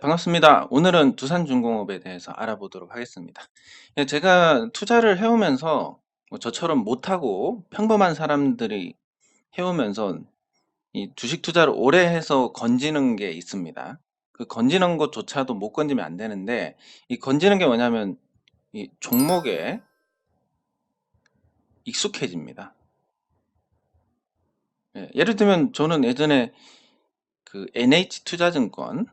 반갑습니다. 오늘은 두산중공업에 대해서 알아보도록 하겠습니다. 예, 제가 투자를 해오면서 저처럼 못하고 평범한 사람들이 해오면서 이 주식 투자를 오래 해서 건지는 게 있습니다. 그 건지는 것조차도 못 건지면 안 되는데, 이 건지는 게 뭐냐면 이 종목에 익숙해집니다. 예를 들면 저는 예전에 그 NH투자증권,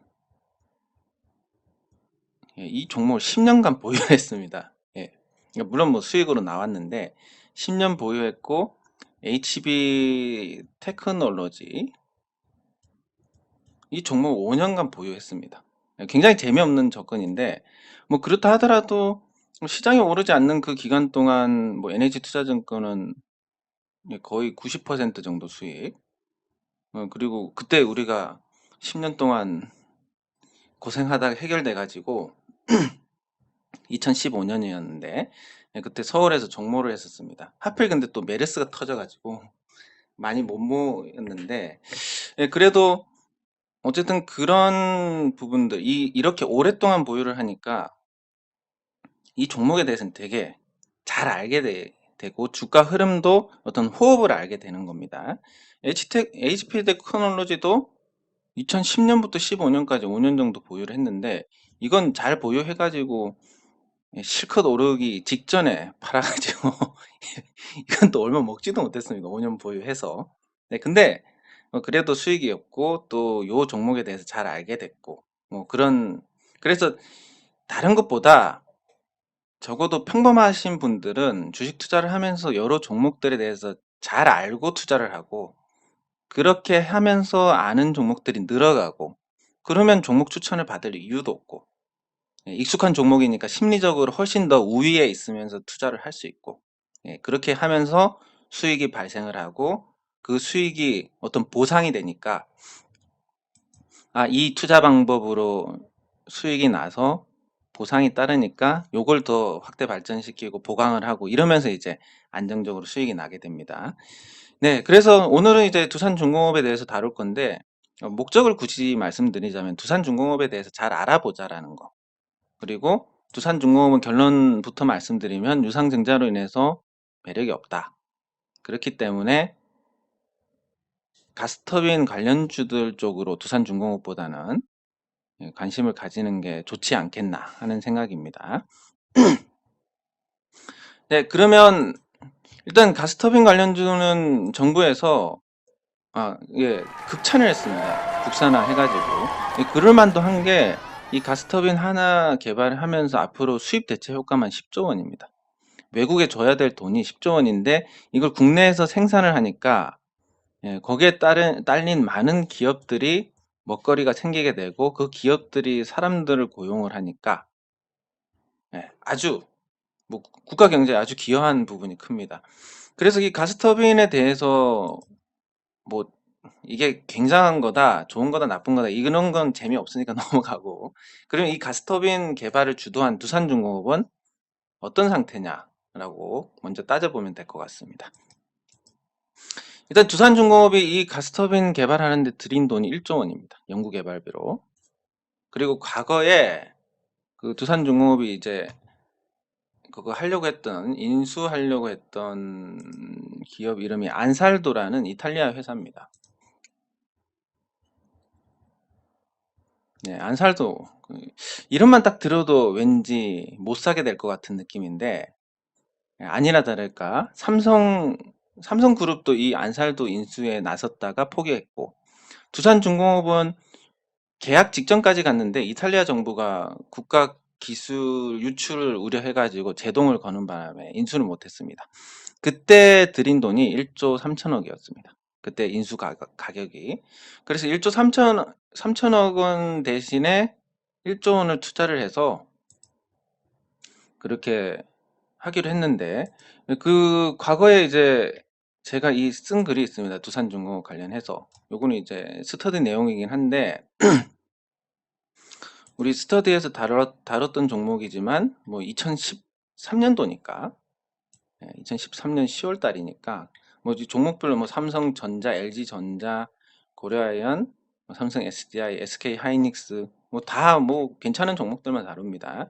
이 종목을 10년간 보유했습니다. 물론 뭐 수익으로 나왔는데 10년 보유했고, HB 테크놀로지 이 종목 5년간 보유했습니다. 굉장히 재미없는 접근인데, 뭐 그렇다 하더라도 시장이 오르지 않는 그 기간 동안 뭐 NH투자증권은 거의 90% 정도 수익. 그리고 그때 우리가 10년 동안 고생하다가 해결돼 가지고 2015년이었는데 그때 서울에서 종모를 했었습니다. 하필 근데 또 메르스가 터져가지고 많이 못 모였는데, 그래도 어쨌든 그런 부분들, 이렇게 오랫동안 보유를 하니까 이 종목에 대해서는 되게 잘 알게 되고 주가 흐름도 어떤 호흡을 알게 되는 겁니다. HP 테크놀로지도 2010년부터 15년까지 5년 정도 보유를 했는데, 이건 잘 보유해가지고 실컷 오르기 직전에 팔아가지고 이건 또 얼마 먹지도 못했습니다. 5년 보유해서. 네, 근데 그래도 수익이었고 또 요 종목에 대해서 잘 알게 됐고, 뭐 그래서 다른 것보다 적어도 평범하신 분들은 주식 투자를 하면서 여러 종목들에 대해서 잘 알고 투자를 하고, 그렇게 하면서 아는 종목들이 늘어가고, 그러면 종목 추천을 받을 이유도 없고, 익숙한 종목이니까 심리적으로 훨씬 더 우위에 있으면서 투자를 할 수 있고, 그렇게 하면서 수익이 발생을 하고 그 수익이 어떤 보상이 되니까, 이 투자 방법으로 수익이 나서 보상이 따르니까 요걸 더 확대 발전시키고 보강을 하고 이러면서 이제 안정적으로 수익이 나게 됩니다. 네, 그래서 오늘은 이제 두산중공업에 대해서 다룰 건데, 목적을 굳이 말씀드리자면 두산중공업에 대해서 잘 알아보자라는 거. 그리고 두산중공업은 결론부터 말씀드리면 유상증자로 인해서 매력이 없다. 그렇기 때문에 가스터빈 관련주들 쪽으로 두산중공업보다는 관심을 가지는 게 좋지 않겠나 하는 생각입니다. 네, 그러면 일단 가스터빈 관련주는 정부에서 극찬을 했습니다. 국산화 해가지고. 그럴만도 한 게, 이 가스터빈 하나 개발하면서 앞으로 수입 대체 효과만 10조 원입니다. 외국에 줘야 될 돈이 10조 원인데 이걸 국내에서 생산을 하니까, 거기에 딸린 많은 기업들이 먹거리가 생기게 되고, 그 기업들이 사람들을 고용을 하니까 아주 뭐 국가 경제에 아주 기여한 부분이 큽니다. 그래서 이 가스터빈에 대해서 뭐 이게 굉장한 거다, 좋은 거다, 나쁜 거다, 이런 건 재미없으니까 넘어가고, 그러면 이 가스터빈 개발을 주도한 두산중공업은 어떤 상태냐라고 먼저 따져보면 될 것 같습니다. 일단 두산중공업이 이 가스터빈 개발하는 데 들인 돈이 1조 원입니다. 연구 개발비로. 그리고 과거에 그 두산중공업이 이제 그거 인수하려고 했던 기업 이름이 안살도라는 이탈리아 회사입니다. 네, 안살도. 이름만 딱 들어도 왠지 못 사게 될 것 같은 느낌인데, 아니나 다를까 삼성그룹도 이 안살도 인수에 나섰다가 포기했고, 두산중공업은 계약 직전까지 갔는데 이탈리아 정부가 국가 기술 유출을 우려해가지고 제동을 거는 바람에 인수를 못했습니다. 그때 들인 돈이 1조 3천억이었습니다. 그때 인수 가격이. 그래서 1조 3천억 원 대신에 1조 원을 투자를 해서 그렇게 하기로 했는데, 그 과거에 이제 제가 쓴 글이 있습니다. 두산중공업 관련해서. 요거는 이제 스터디 내용이긴 한데, 우리 스터디에서 다뤘던 종목이지만 뭐 2013년도니까, 2013년 10월 달이니까 뭐 종목별로 뭐 삼성전자, LG전자, 고려아연, 삼성 SDI, SK 하이닉스 뭐 다 뭐 괜찮은 종목들만 다룹니다.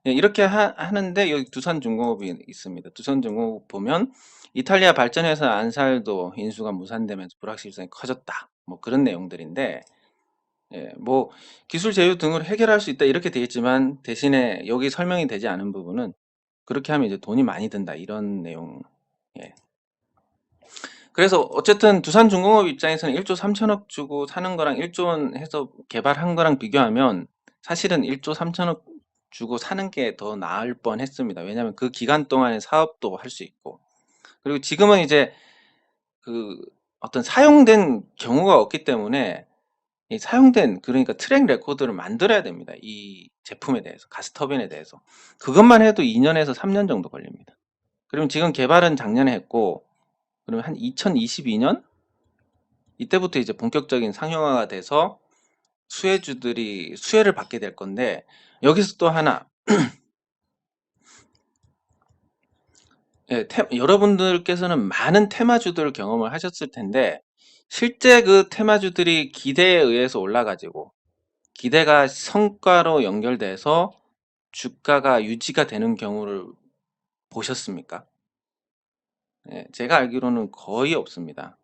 예, 이렇게 하는데 여기 두산중공업이 있습니다. 두산중공업 보면 이탈리아 발전회사 안살도 인수가 무산되면서 불확실성이 커졌다. 뭐 그런 내용들인데, 예, 뭐 기술 제휴 등으로 해결할 수 있다 이렇게 되어 있지만 대신에 여기 설명이 되지 않은 부분은 그렇게 하면 이제 돈이 많이 든다 이런 내용. 예. 그래서 어쨌든 두산중공업 입장에서는 1조 3천억 주고 사는 거랑 1조 원 해서 개발한 거랑 비교하면 사실은 1조 3천억 주고 사는 게 더 나을 뻔했습니다. 왜냐하면 그 기간 동안에 사업도 할 수 있고, 그리고 지금은 이제 그 어떤 사용된 경우가 없기 때문에 이 사용된, 그러니까 트랙 레코드를 만들어야 됩니다. 이 제품에 대해서, 가스터빈에 대해서. 그것만 해도 2년에서 3년 정도 걸립니다. 그러면 지금 개발은 작년에 했고, 그러면 한 2022년 이때부터 이제 본격적인 상용화가 돼서 수혜주들이 수혜를 받게 될 건데, 여기서 또 하나, 예, 여러분들께서는 많은 테마주들을 경험을 하셨을 텐데 실제 그 테마주들이 기대에 의해서 올라가지고 기대가 성과로 연결돼서 주가가 유지가 되는 경우를 보셨습니까? 예, 제가 알기로는 거의 없습니다.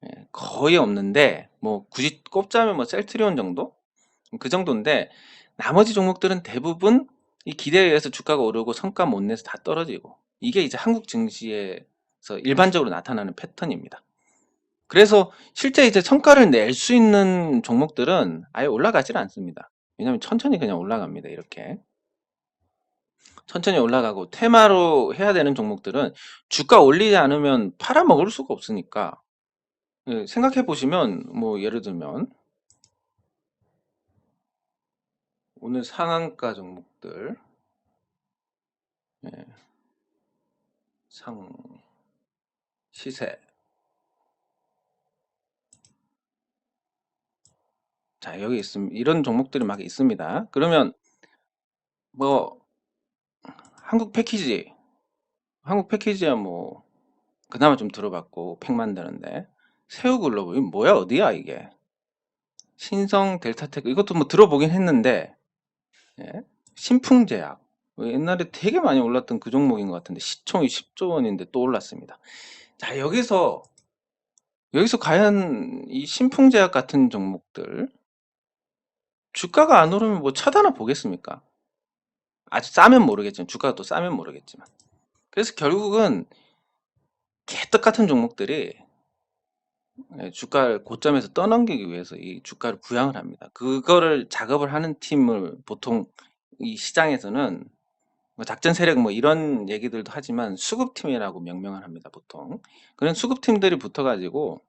예, 거의 없는데 뭐 굳이 꼽자면 뭐 셀트리온 정도? 그 정도인데 나머지 종목들은 대부분 이 기대에 의해서 주가가 오르고 성과 못 내서 다 떨어지고, 이게 이제 한국 증시에서 일반적으로 나타나는 패턴입니다. 그래서 실제 이제 성과를 낼 수 있는 종목들은 아예 올라가질 않습니다. 왜냐하면 천천히 그냥 올라갑니다. 이렇게 천천히 올라가고, 테마로 해야 되는 종목들은 주가 올리지 않으면 팔아먹을 수가 없으니까. 예, 생각해 보시면 뭐 예를 들면 오늘 상한가 종목들, 예, 상 시세. 자, 여기 있습니다. 이런 종목들이 막 있습니다. 그러면 뭐 한국 패키지, 한국 패키지야 뭐 그나마 좀 들어봤고 팩 만드는데, 새우글로벌 이거 뭐야, 어디야 이게? 신성 델타테크 이것도 뭐 들어보긴 했는데, 예? 신풍제약 옛날에 되게 많이 올랐던 그 종목인 것 같은데 시총이 10조 원인데 또 올랐습니다. 자, 여기서 과연 이 신풍제약 같은 종목들 주가가 안 오르면 뭐 쳐다나 보겠습니까? 아주 싸면 모르겠지만, 주가가 또 싸면 모르겠지만. 그래서 결국은 개떡 같은 종목들이, 예, 주가를 고점에서 떠넘기기 위해서 이 주가를 부양을 합니다. 그거를 작업을 하는 팀을 보통 이 시장에서는 뭐 작전 세력 뭐 이런 얘기들도 하지만 수급팀이라고 명명을 합니다, 보통. 그런 수급팀들이 붙어가지고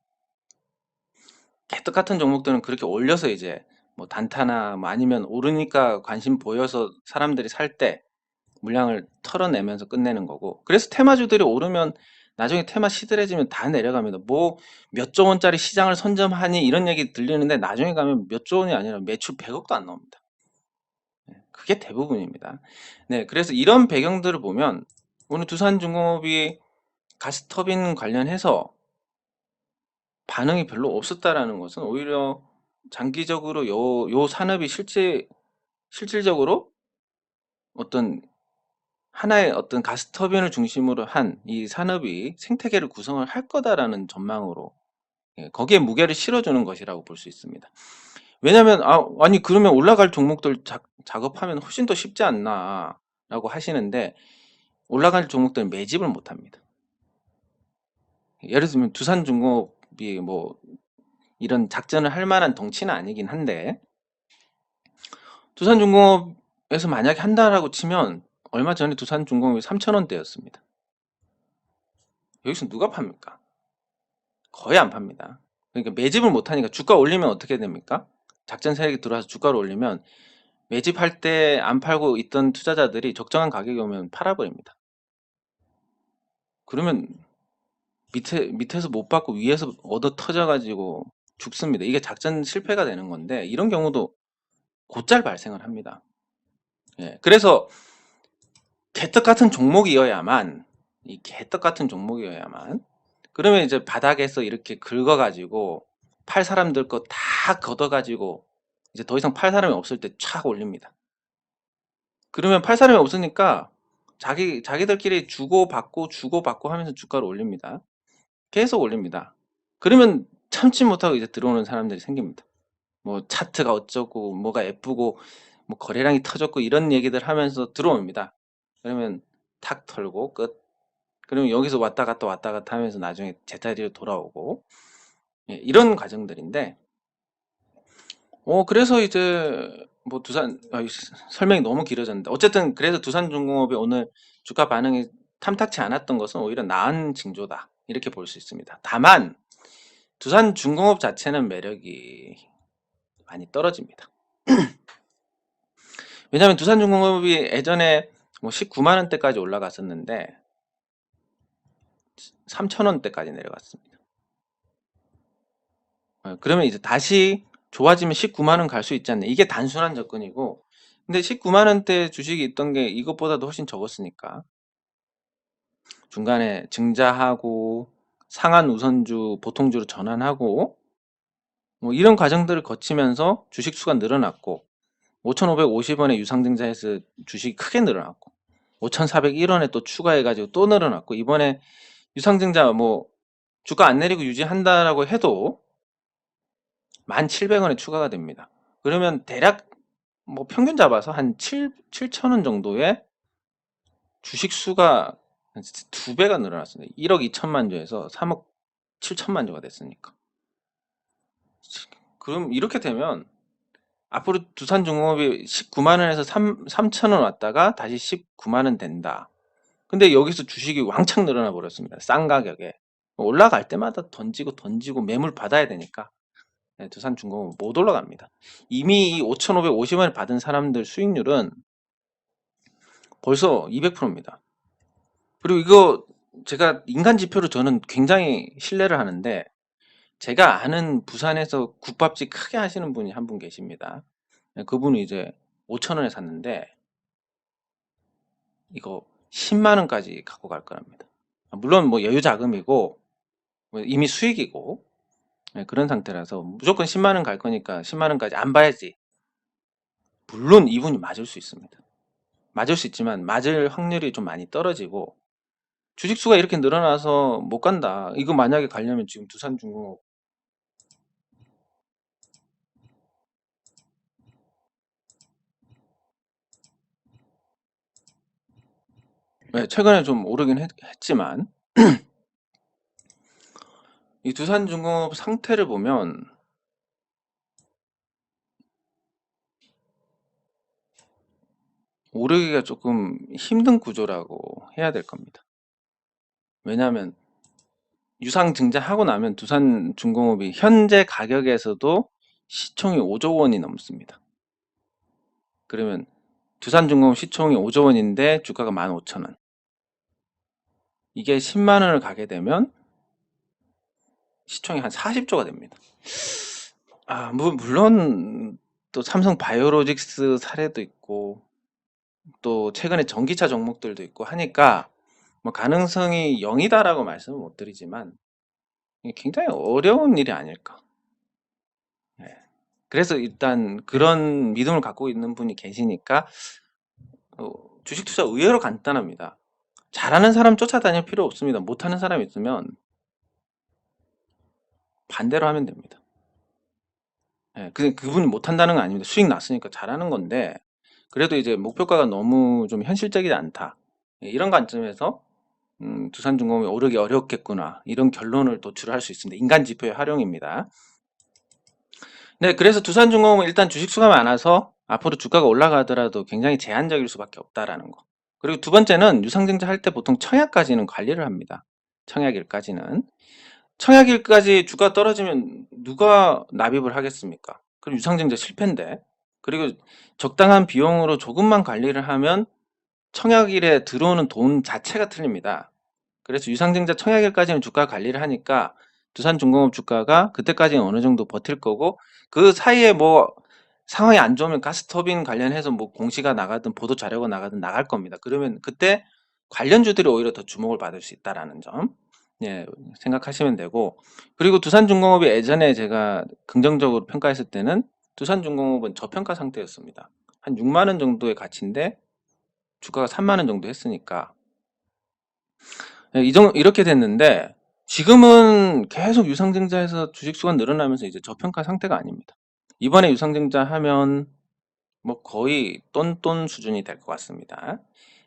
개떡 같은 종목들은 그렇게 올려서 이제 뭐 단타나 뭐 아니면 오르니까 관심 보여서 사람들이 살 때 물량을 털어내면서 끝내는 거고, 그래서 테마주들이 오르면 나중에 테마 시들해지면 다 내려갑니다. 뭐 몇 조 원짜리 시장을 선점하니 이런 얘기 들리는데 나중에 가면 몇 조 원이 아니라 매출 100억도 안 나옵니다. 그게 대부분입니다. 네, 그래서 이런 배경들을 보면 오늘 두산중공업이 가스터빈 관련해서 반응이 별로 없었다라는 것은 오히려 장기적으로 요 산업이 실질적으로 어떤 하나의 어떤 가스터빈을 중심으로 한 이 산업이 생태계를 구성을 할 거다라는 전망으로, 예, 거기에 무게를 실어주는 것이라고 볼 수 있습니다. 왜냐하면 아니 그러면 올라갈 종목들 작업하면 훨씬 더 쉽지 않나라고 하시는데, 올라갈 종목들은 매집을 못합니다. 예를 들면 두산중공업이 뭐 이런 작전을 할 만한 덩치는 아니긴 한데, 두산중공업에서 만약에 한다라고 치면 얼마 전에 두산중공업이 3,000원대였습니다. 여기서 누가 팝니까? 거의 안 팝니다. 그러니까 매집을 못하니까 주가 올리면 어떻게 됩니까? 작전 세력이 들어와서 주가를 올리면 매집할 때 안 팔고 있던 투자자들이 적정한 가격이 오면 팔아버립니다. 그러면 밑에서 못 받고 위에서 얻어 터져가지고 죽습니다. 이게 작전 실패가 되는 건데 이런 경우도 곧잘 발생을 합니다. 예, 그래서 개떡 같은 종목이어야만, 이 개떡 같은 종목이어야만, 그러면 이제 바닥에서 이렇게 긁어가지고 팔 사람들 거 다 걷어가지고 이제 더 이상 팔 사람이 없을 때 촥 올립니다. 그러면 팔 사람이 없으니까 자기들끼리 주고받고 하면서 주가를 올립니다. 계속 올립니다. 그러면 참지 못하고 이제 들어오는 사람들이 생깁니다. 뭐 차트가 어쩌고 뭐가 예쁘고 뭐 거래량이 터졌고 이런 얘기들 하면서 들어옵니다. 그러면 탁 털고 끝. 그러면 여기서 왔다 갔다 하면서 나중에 제자리로 돌아오고, 예, 이런 과정들인데, 그래서 이제 뭐 설명이 너무 길어졌는데, 어쨌든 그래서 두산중공업이 오늘 주가 반응이 탐탁치 않았던 것은 오히려 나은 징조다, 이렇게 볼 수 있습니다. 다만 두산중공업 자체는 매력이 많이 떨어집니다. 왜냐하면 두산중공업이 예전에 뭐 19만 원대까지 올라갔었는데 3천 원대까지 내려갔습니다. 그러면 이제 다시 좋아지면 19만 원 갈 수 있지 않나. 이게 단순한 접근이고, 근데 19만 원대 주식이 있던 게 이것보다도 훨씬 적었으니까 중간에 증자하고 상한 우선주 보통주로 전환하고 뭐 이런 과정들을 거치면서 주식 수가 늘어났고, 5,550원에 유상증자해서 주식이 크게 늘어났고, 5,401원에 또 추가해가지고 또 늘어났고, 이번에 유상증자 뭐 주가 안 내리고 유지한다라고 해도 1,700원에 추가가 됩니다. 그러면 대략 뭐 평균 잡아서 한 7,000원 정도의 주식 수가 2배가 늘어났습니다. 1억 2천만 주에서 3억 7천만 주가 됐으니까. 그럼 이렇게 되면 앞으로 두산중공업이 19만 원에서 3,000원 왔다가 다시 19만 원 된다. 근데 여기서 주식이 왕창 늘어나 버렸습니다. 싼 가격에. 올라갈 때마다 던지고 매물 받아야 되니까. 네, 두산중공업 못 올라갑니다. 이미 이 5,550원을 받은 사람들 수익률은 벌써 200%입니다. 그리고 이거 제가 인간 지표로 저는 굉장히 신뢰를 하는데, 제가 아는 부산에서 국밥집 크게 하시는 분이 한 분 계십니다. 그분이 이제 5,000원에 샀는데 이거 10만 원까지 갖고 갈 거랍니다. 물론 뭐 여유 자금이고 뭐 이미 수익이고, 네, 그런 상태라서 무조건 10만 원 갈 거니까 10만 원까지 안 봐야지. 물론 이분이 맞을 수 있습니다. 맞을 수 있지만 맞을 확률이 좀 많이 떨어지고, 주식수가 이렇게 늘어나서 못 간다. 이거 만약에 가려면 지금 두산중공업, 네, 최근에 좀 오르긴 했지만 이 두산중공업 상태를 보면 오르기가 조금 힘든 구조라고 해야 될 겁니다. 왜냐하면 유상 증자하고 나면 두산중공업이 현재 가격에서도 시총이 5조 원이 넘습니다. 그러면 두산중공업 시총이 5조 원인데 주가가 15,000원. 이게 10만 원을 가게 되면 시총이 한 40조가 됩니다. 물론 또 삼성 바이오로직스 사례도 있고 또 최근에 전기차 종목들도 있고 하니까 뭐 가능성이 0이다라고 말씀은 못 드리지만 이게 굉장히 어려운 일이 아닐까. 예. 그래서 일단 그런 믿음을 갖고 있는 분이 계시니까 주식 투자 의외로 간단합니다. 잘하는 사람 쫓아다닐 필요 없습니다. 못하는 사람 있으면 반대로 하면 됩니다. 예, 그분이 못한다는 건 아닙니다. 수익 났으니까 잘하는 건데, 그래도 이제 목표가가 너무 좀 현실적이지 않다. 예, 이런 관점에서 두산중공업이 오르기 어렵겠구나, 이런 결론을 도출할 수 있습니다. 인간 지표의 활용입니다. 네, 그래서 두산중공업은 일단 주식 수가 많아서 앞으로 주가가 올라가더라도 굉장히 제한적일 수밖에 없다라는 거. 그리고 두 번째는 유상증자 할 때 보통 청약까지는 관리를 합니다. 청약일까지는. 청약일까지 주가 떨어지면 누가 납입을 하겠습니까? 그럼 유상증자 실패인데. 그리고 적당한 비용으로 조금만 관리를 하면 청약일에 들어오는 돈 자체가 틀립니다. 그래서 유상증자 청약일까지는 주가 관리를 하니까 두산중공업 주가가 그때까지는 어느 정도 버틸 거고, 그 사이에 뭐 상황이 안 좋으면 가스터빈 관련해서 뭐 공시가 나가든 보도 자료가 나가든 나갈 겁니다. 그러면 그때 관련주들이 오히려 더 주목을 받을 수 있다라는 점, 예, 생각하시면 되고, 그리고 두산중공업이 예전에 제가 긍정적으로 평가했을 때는 두산중공업은 저평가 상태였습니다. 한 6만 원 정도의 가치인데 주가가 3만 원 정도 했으니까 이렇게 됐는데 지금은 계속 유상증자해서 주식수가 늘어나면서 이제 저평가 상태가 아닙니다. 이번에 유상증자 하면 뭐 거의 똔똔 수준이 될 것 같습니다.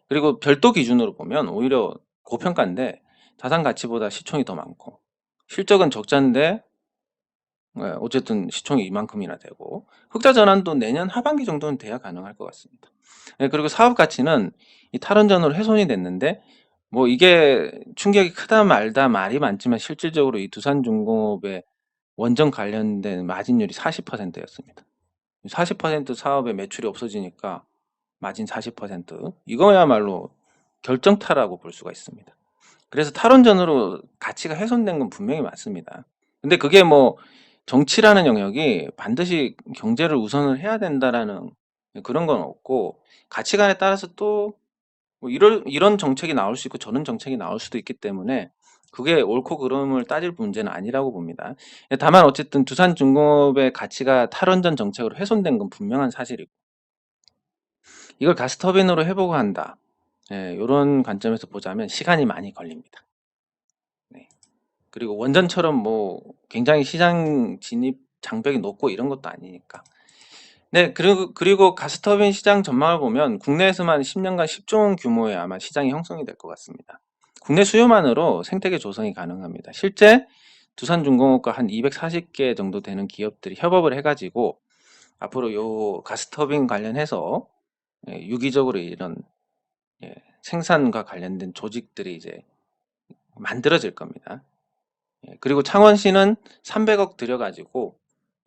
그리고 별도 기준으로 보면 오히려 고평가인데 자산 가치보다 시총이 더 많고 실적은 적자인데 어쨌든 시총이 이만큼이나 되고 흑자 전환도 내년 하반기 정도는 돼야 가능할 것 같습니다. 그리고 사업 가치는 이 탈원전으로 훼손이 됐는데 뭐 이게 충격이 크다 말다 말이 많지만 실질적으로 이 두산중공업의 원전 관련된 마진율이 40%였습니다. 40% 사업의 매출이 없어지니까 마진 40% 이거야말로 결정타라고 볼 수가 있습니다. 그래서 탈원전으로 가치가 훼손된 건 분명히 맞습니다. 근데 그게 뭐 정치라는 영역이 반드시 경제를 우선을 해야 된다라는 그런 건 없고 가치관에 따라서 또 뭐 이런 정책이 나올 수 있고 저런 정책이 나올 수도 있기 때문에 그게 옳고 그름을 따질 문제는 아니라고 봅니다. 다만 어쨌든 두산중공업의 가치가 탈원전 정책으로 훼손된 건 분명한 사실이고 이걸 가스터빈으로 해보고 한다. 이런 관점에서 보자면 시간이 많이 걸립니다. 네. 그리고 원전처럼 뭐 굉장히 시장 진입 장벽이 높고 이런 것도 아니니까. 네, 그리고 가스터빈 시장 전망을 보면 국내에서만 10년간 10조 원 규모의 아마 시장이 형성이 될 것 같습니다. 국내 수요만으로 생태계 조성이 가능합니다. 실제 두산중공업과 한 240개 정도 되는 기업들이 협업을 해가지고 앞으로 요 가스터빈 관련해서 유기적으로 이런 생산과 관련된 조직들이 이제 만들어질 겁니다. 그리고 창원시는 300억 들여가지고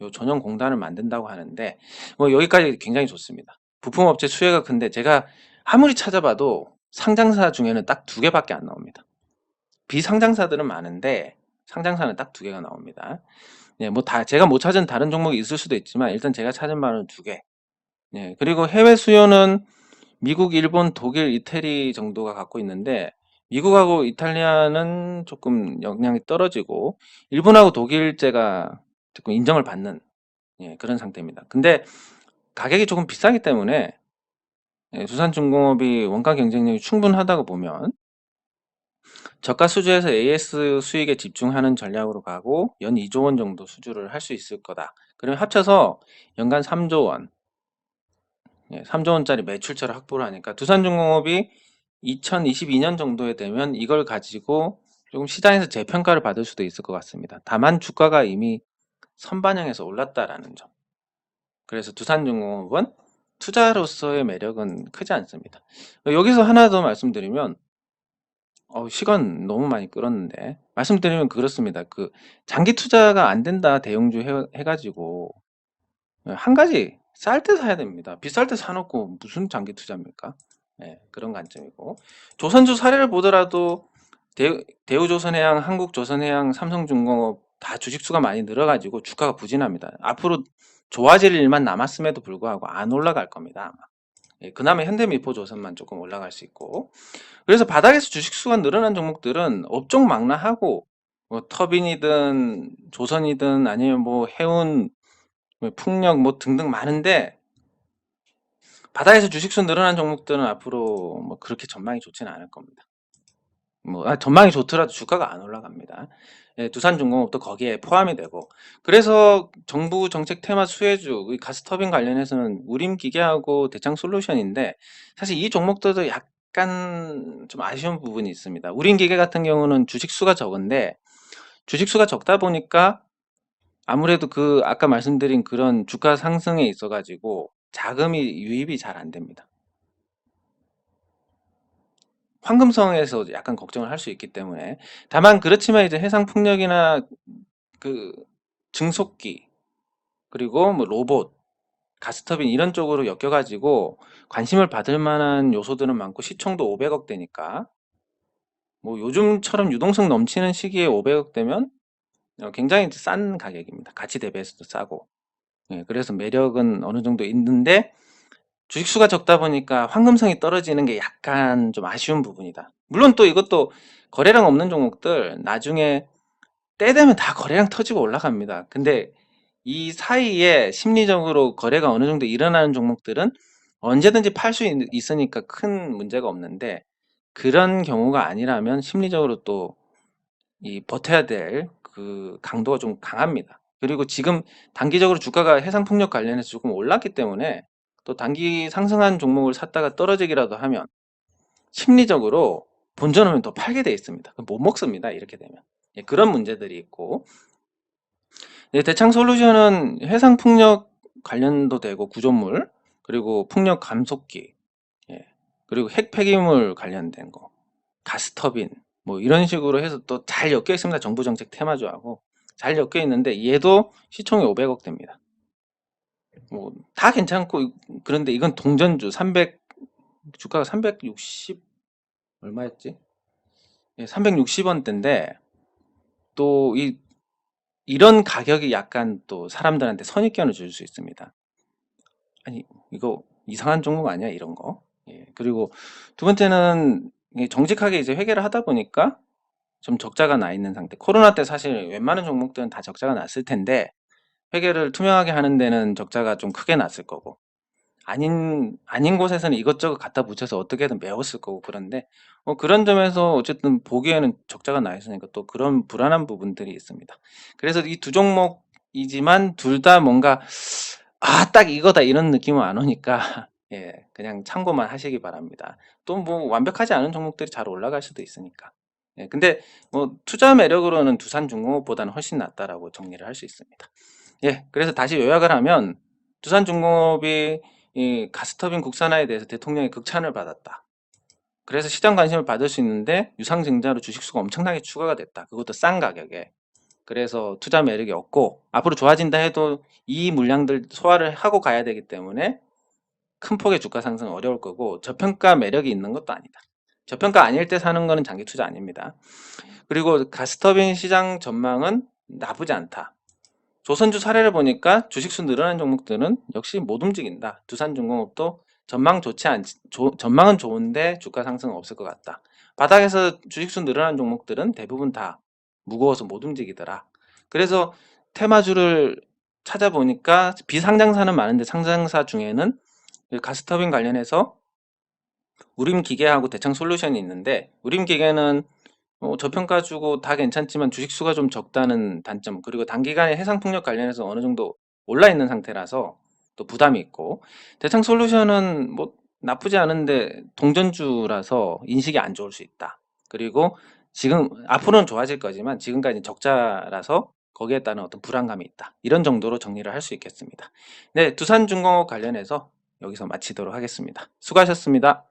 요 전용 공단을 만든다고 하는데 뭐 여기까지 굉장히 좋습니다. 부품업체 수혜가 큰데 제가 아무리 찾아봐도 상장사 중에는 딱 2개밖에 안 나옵니다. 비상장사들은 많은데 상장사는 딱 2개가 나옵니다. 뭐 제가 못 찾은 다른 종목이 있을 수도 있지만 일단 제가 찾은 바는 2개. 그리고 해외 수요는 미국, 일본, 독일, 이태리 정도가 갖고 있는데 미국하고 이탈리아는 조금 영향이 떨어지고 일본하고 독일제가 조금 인정을 받는 그런 상태입니다. 근데 가격이 조금 비싸기 때문에 두산중공업이 원가 경쟁력이 충분하다고 보면 저가 수주에서 AS 수익에 집중하는 전략으로 가고 연 2조 원 정도 수주를 할 수 있을 거다. 그러면 합쳐서 연간 3조 원, 3조 원짜리 매출처를 확보를 하니까 두산중공업이 2022년 정도에 되면 이걸 가지고 조금 시장에서 재평가를 받을 수도 있을 것 같습니다. 다만 주가가 이미 선반영해서 올랐다라는 점. 그래서 두산중공업은 투자로서의 매력은 크지 않습니다. 여기서 하나 더 말씀드리면 시간 너무 많이 끌었는데 말씀드리면 그렇습니다. 그 장기 투자가 안 된다 대형주 해가지고 한 가지 쌀 때 사야 됩니다. 비쌀 때 사놓고 무슨 장기 투자입니까? 그런 관점이고 조선주 사례를 보더라도 대우조선해양, 한국조선해양, 삼성중공업 다 주식수가 많이 늘어가지고 주가가 부진합니다. 앞으로 좋아질 일만 남았음에도 불구하고 안 올라갈 겁니다. 아마. 그나마 현대미포조선만 조금 올라갈 수 있고 그래서 바닥에서 주식수가 늘어난 종목들은 업종 망라하고 뭐 터빈이든 조선이든 아니면 뭐 해운 풍력 뭐 등등 많은데 바닥에서 주식수 늘어난 종목들은 앞으로 뭐 그렇게 전망이 좋지는 않을 겁니다. 뭐 전망이 좋더라도 주가가 안 올라갑니다. 두산중공업도 거기에 포함이 되고 그래서 정부 정책 테마 수혜주 가스터빈 관련해서는 우림기계하고 대창솔루션인데 사실 이 종목들도 약간 좀 아쉬운 부분이 있습니다. 우림기계 같은 경우는 주식수가 적은데 주식수가 적다 보니까 아무래도 그 아까 말씀드린 그런 주가 상승에 있어 가지고 자금이 유입이 잘 안 됩니다. 황금성에서 약간 걱정을 할 수 있기 때문에 다만 그렇지만 이제 해상풍력이나 그 증속기 그리고 뭐 로봇, 가스터빈 이런 쪽으로 엮여가지고 관심을 받을 만한 요소들은 많고 시총도 500억 대니까 뭐 요즘처럼 유동성 넘치는 시기에 500억 대면 굉장히 싼 가격입니다. 가치 대비해서도 싸고 그래서 매력은 어느 정도 있는데 주식수가 적다 보니까 황금성이 떨어지는 게 약간 좀 아쉬운 부분이다. 물론 또 이것도 거래량 없는 종목들 나중에 때 되면 다 거래량 터지고 올라갑니다. 근데 이 사이에 심리적으로 거래가 어느 정도 일어나는 종목들은 언제든지 팔 수 있으니까 큰 문제가 없는데, 그런 경우가 아니라면 심리적으로 또 이 버텨야 될 그 강도가 좀 강합니다. 그리고 지금 단기적으로 주가가 해상풍력 관련해서 조금 올랐기 때문에 또 단기 상승한 종목을 샀다가 떨어지기라도 하면 심리적으로 본전하면 더 팔게 돼 있습니다. 못 먹습니다. 이렇게 되면. 예, 그런 문제들이 있고, 예, 대창솔루션은 해상풍력 관련도 되고 구조물, 그리고 풍력 감속기, 예, 그리고 핵 폐기물 관련된 거, 가스터빈, 뭐 이런 식으로 해서 또 잘 엮여 있습니다. 정부 정책 테마주하고 잘 엮여 있는데, 얘도 시총이 500억 됩니다. 뭐 다 괜찮고, 그런데 이건 동전주 300, 주가가 360 얼마였지? 예, 360원대인데 또 이런 가격이 약간 또 사람들한테 선입견을 줄 수 있습니다. 아니, 이거 이상한 종목 아니야? 이런 거. 예, 그리고 두 번째는 정직하게 이제 회계를 하다 보니까 좀 적자가 나 있는 상태. 코로나 때 사실 웬만한 종목들은 다 적자가 났을 텐데, 회계를 투명하게 하는 데는 적자가 좀 크게 났을 거고, 아닌 곳에서는 이것저것 갖다 붙여서 어떻게든 메웠을 거고. 그런데 그런 점에서 어쨌든 보기에는 적자가 나 있으니까 또 그런 불안한 부분들이 있습니다. 그래서 이 두 종목이지만 둘 다 뭔가 딱 이거다 이런 느낌은 안 오니까 예, 그냥 참고만 하시기 바랍니다. 또 뭐 완벽하지 않은 종목들이 잘 올라갈 수도 있으니까. 예, 근데 뭐 투자 매력으로는 두산중공업보다는 훨씬 낫다라고 정리를 할 수 있습니다. 예, 그래서 다시 요약을 하면 두산중공업이 이 가스터빈 국산화에 대해서 대통령의 극찬을 받았다. 그래서 시장 관심을 받을 수 있는데 유상증자로 주식수가 엄청나게 추가가 됐다. 그것도 싼 가격에. 그래서 투자 매력이 없고, 앞으로 좋아진다 해도 이 물량들 소화를 하고 가야 되기 때문에 큰 폭의 주가 상승은 어려울 거고, 저평가 매력이 있는 것도 아니다. 저평가 아닐 때 사는 거는 장기 투자 아닙니다. 그리고 가스터빈 시장 전망은 나쁘지 않다. 조선주 사례를 보니까 주식수 늘어난 종목들은 역시 못 움직인다. 두산중공업도 전망은 좋은데 주가 상승은 없을 것 같다. 바닥에서 주식수 늘어난 종목들은 대부분 다 무거워서 못 움직이더라. 그래서 테마주를 찾아보니까 비상장사는 많은데, 상장사 중에는 가스터빈 관련해서 우림기계하고 대창솔루션이 있는데, 우림기계는 저평가 주고 다 괜찮지만 주식수가 좀 적다는 단점, 그리고 단기간에 해상풍력 관련해서 어느 정도 올라 있는 상태라서 또 부담이 있고, 대창솔루션은 뭐 나쁘지 않은데 동전주라서 인식이 안 좋을 수 있다. 그리고 지금 앞으로는 좋아질 거지만 지금까지 적자라서 거기에 따른 어떤 불안감이 있다. 이런 정도로 정리를 할 수 있겠습니다. 네, 두산중공업 관련해서 여기서 마치도록 하겠습니다. 수고하셨습니다.